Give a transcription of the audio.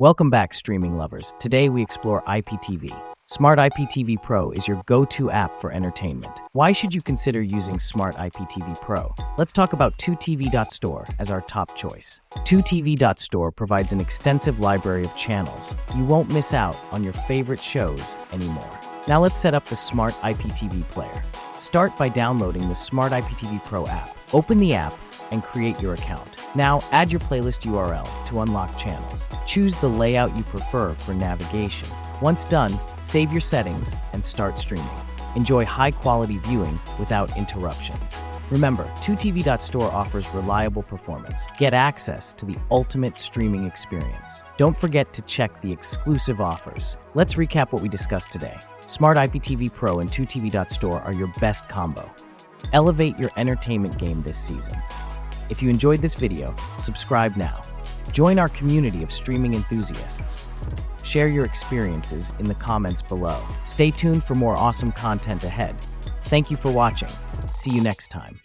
Welcome back, streaming lovers. Today we explore IPTV. Smart IPTV Pro is your go-to app for entertainment. Why should you consider using Smart IPTV Pro? Let's talk about 2TV.store as our top choice. 2TV.store provides an extensive library of channels. You won't miss out on your favorite shows anymore. Now let's set up the Smart IPTV player. Start by downloading the Smart IPTV Pro app. Open the app and create your account. Now add your playlist URL to unlock channels. Choose the layout you prefer for navigation. Once done, save your settings and start streaming. Enjoy high-quality viewing without interruptions. Remember, 2TV.store offers reliable performance. Get access to the ultimate streaming experience. Don't forget to check the exclusive offers. Let's recap what we discussed today. Smart IPTV Pro and 2TV.store are your best combo. Elevate your entertainment game this season. If you enjoyed this video, subscribe now. Join our community of streaming enthusiasts. Share your experiences in the comments below. Stay tuned for more awesome content ahead. Thank you for watching. See you next time.